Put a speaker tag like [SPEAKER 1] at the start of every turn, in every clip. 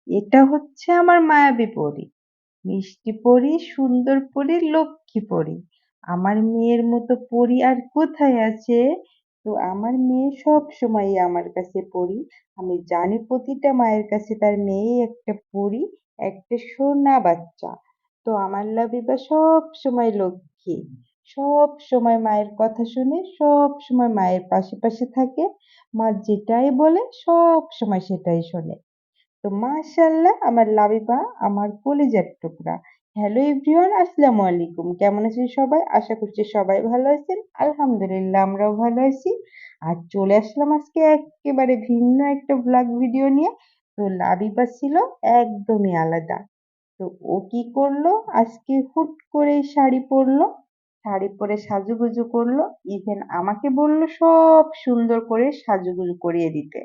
[SPEAKER 1] এটা হচ্ছে আমার মায়াবী পরী, মিষ্টি পরী, সুন্দর পরী, লক্ষ্মী পরী। আমার মেয়ের মতো পরী আর কোথায় আছে? তো আমার মেয়ে সব সময় আমার কাছে পরী। আমি জানি প্রতিটা মায়ের কাছে তার মেয়ে একটা পরী, একটা সোনা বাচ্চা। তো আমার লাবিবা সব সময় লক্ষ্মী, সব সময় মায়ের কথা শুনে, সব সময় মায়ের পাশে পাশে থাকে। মা যেটাই বলে সব সময় সেটাই শোনে। তো মাশাআল্লাহ আমার লাবিবা আমার কলিজার টুকরা। হ্যালো এভরিওয়ান, আসসালামু আলাইকুম। কেমন আছেন সবাই? আশা করছি সবাই ভালো আছেন। আলহামদুলিল্লাহ আমরাও ভালো আছি। আর চলে আসলাম আজকে একেবারে ভিন্ন একটা ব্লগ ভিডিও নিয়ে। তো লাবিবা ছিল একদমই আলাদা। তো ও কি করলো? আজকে হুট করে শাড়ি পরলো। শাড়ি পরে সাজুগুজু করলো। ইভেন আমাকে বলল সব সুন্দর করে সাজুগুজু করিয়ে দিতে।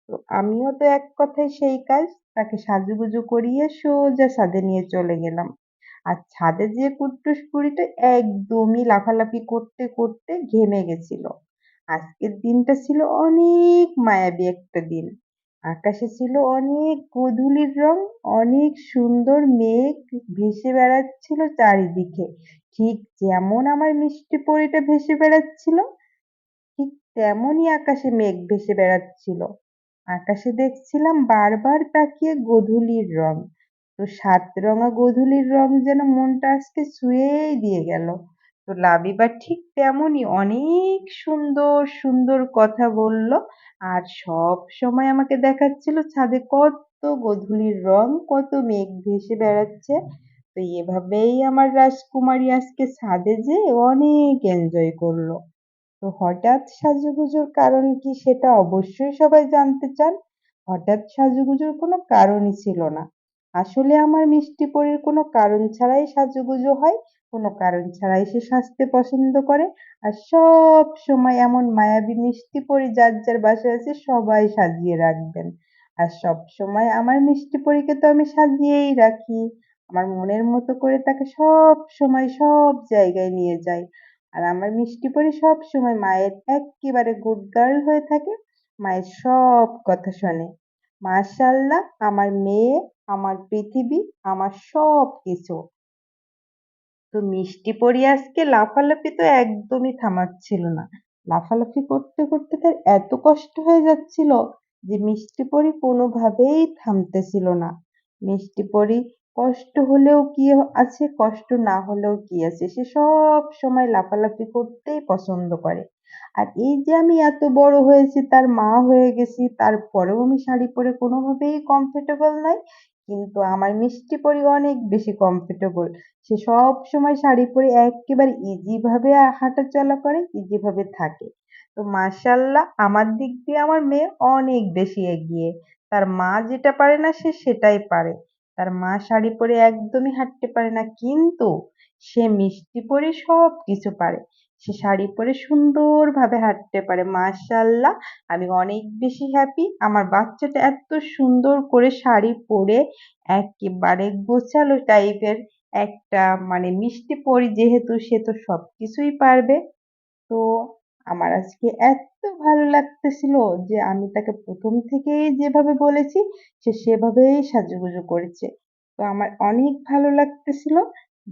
[SPEAKER 1] তো আমিও তো এক কথায় সেই কাজ, তাকে সাজুগুজু করিয়ে সোজা ছাদে নিয়ে চলে গেলাম। আর ছাদে যেয়ে কুট্টুস বুড়িটা একদমই লাফালাফি করতে করতে ঘেমে গেছিল। আজকের দিনটা ছিল অনেক মায়াবী একটা দিন। আকাশে ছিল অনেক গোধূলির রং, অনেক সুন্দর মেঘ ভেসে বেড়াচ্ছিল চারিদিকে। ঠিক যেমন আমার মিষ্টি পরীটা ভেসে বেড়াচ্ছিল, ঠিক তেমনই আকাশে মেঘ ভেসে বেড়াচ্ছিল। আকাশে দেখছিলাম বারবার তাকিয়ে গোধূলির রং। তো সাতরঙা গোধূলির রং যেন মনটা আজকে ছুঁয়েই দিয়ে গেল। তো লাবিবা ঠিক তেমনই অনেক সুন্দর সুন্দর কথা বলল। আর সব সময় আমাকে দেখাচ্ছিল ছাদে কত গোধূলির রং, কত মেঘ ভেসে বেড়াচ্ছে। তো এভাবেই আমার রাজকুমারী আজকে ছাদে যেয়ে অনেক এনজয় করলো। তো হঠাৎ সাজুগুজুর কারণ কি সেটা অবশ্যই সবাই জানতে চান। হঠাৎ সাজুগুজুর কোনো কারণই ছিল না। আসলে আমার মিষ্টি পরীর কোনো কারণ ছাড়াই সাজুগুজু হয়, কোনো কারণ ছাড়াই সে সাজতে পছন্দ করে। আর সব সময় এমন মায়াবী মিষ্টি পরী যার যার বাসায় আছে সবাই সাজিয়ে রাখবেন। আর সব সময় আমার মিষ্টি পরীকে তো আমি সাজিয়েই রাখি। আমার মনের মতো করে তাকে সব সময় সব জায়গায় নিয়ে যাই। আর আমার মিষ্টি পরী সবসময় মায়ের এক্কেবারে গুড গার্ল হয়ে থাকে, মায়ের সব কথা শোনে। মাশাআল্লাহ আমার মেয়ে, আমার পৃথিবী, আমার সবকিছু। তো মিষ্টি পরী আজকে লাফালাফি তো একদমই থামাচ্ছিল না। লাফালাফি করতে করতে তার এত কষ্ট হয়ে যাচ্ছিল যে মিষ্টি পরী কোনোভাবেই থামতেছিল না। মিষ্টি পরী কষ্ট হলেও কি আছে, কষ্ট না হলেও কি আছে, সে সব সময় লাফালাফি করতেই পছন্দ করে। আর এই যে আমি এত বড় হয়েছি, তার মা হয়ে গেছি, তারপরেও আমি শাড়ি পরে কোনোভাবেই কমফোর্টেবল নাই। কিন্তু আমার মিষ্টি পরী অনেক বেশি কমফোর্টেবল। সে সবসময় শাড়ি পরে এক্কেবারে ইজি ভাবে হাঁটাচলা করে, ইজি ভাবে থাকে। তো মাশাআল্লাহ আমার দিক দিয়ে আমার মেয়ে অনেক বেশি এগিয়ে। তার মা যেটা পারে না সে সেটাই পারে। তার মা শাড়ি পরে একদমই হাঁটতে পারে না, কিন্তু সে মিষ্টি পরে সবকিছু পারে। সে শাড়ি পরে সুন্দরভাবে হাঁটতে পারে। মাশাআল্লাহ আমি অনেক বেশি হ্যাপি। আমার বাচ্চাটা এত সুন্দর করে শাড়ি পরে একেবারে গোছালো টাইপের একটা, মানে মিষ্টি পরী যেহেতু সে তো সবকিছুই পারবে। তো আমার আজকে এত ভালো লাগতেছিল যে আমি তাকে প্রথম থেকেই যেভাবে বলেছি সে সেভাবেই সাজুগুজু করেছে। তো আমার অনেক ভালো লাগতেছিল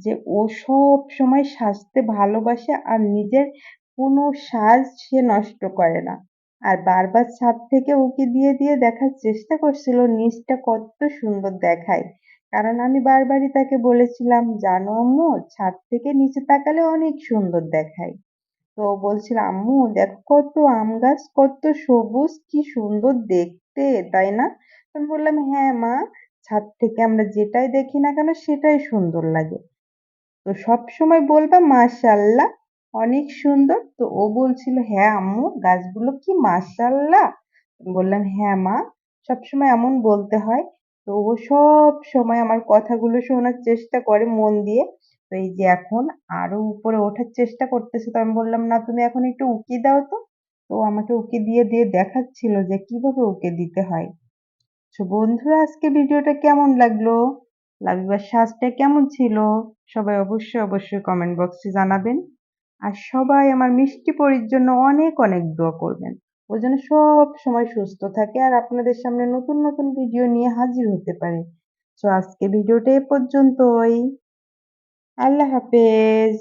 [SPEAKER 1] যে ও সব সময় সাজতে ভালোবাসে আর নিজের কোনো সাজ সে নষ্ট করে না। আর বারবার ছাদ থেকে উঁকি দিয়ে দিয়ে দেখার চেষ্টা করছিল নিচটা কত সুন্দর দেখায়। কারণ আমি বারবারই তাকে বলেছিলাম, জানো আম্মু, ছাদ থেকে নিচে তাকালে অনেক সুন্দর দেখায়। তো বলছিল, আম্মু দেখো কত আম গাছ, কত সবুজ, কি সুন্দর দেখতে, তাই না? আমি বললাম, হ্যাঁ মা, ছাদ থেকে আমরা যেটাই দেখি না কেন সেটাই সুন্দর লাগে। তো সবসময় বলবা মাশাআল্লাহ, অনেক সুন্দর। তো ও বলছিল, হ্যাঁ আম্মু গাছগুলো কি মাশাআল্লাহ। বললাম, হ্যাঁ মা, সবসময় এমন বলতে হয়। তো ও সব সময় আমার কথাগুলো শোনার চেষ্টা করে মন দিয়ে। তো এই যে এখন আরো উপরে ওঠার চেষ্টা করতেছে, তো আমি বললাম, না তুমি এখন একটু উকি দাও তো। তো ও আমাকে উকি দিয়ে দিয়ে দেখাচ্ছিল যে কিভাবে উকি দিতে হয়। তো বন্ধুরা আজকে ভিডিওটা কেমন লাগলো? লাবিবার সাজটা কেমন ছিল? সবাই অবশ্যই অবশ্যই কমেন্ট বক্সে জানাবেন। আর সবাই আমার মিষ্টি পরীর জন্য অনেক অনেক দোয়া করবেন। ও যেন সবসময় সুস্থ থাকে আর আপনাদের সামনে নতুন, নতুন ভিডিও নিয়ে হাজির হতে পারে। সো আজকে ভিডিওটা এ পর্যন্তই। আল্লাহ হাফেজ।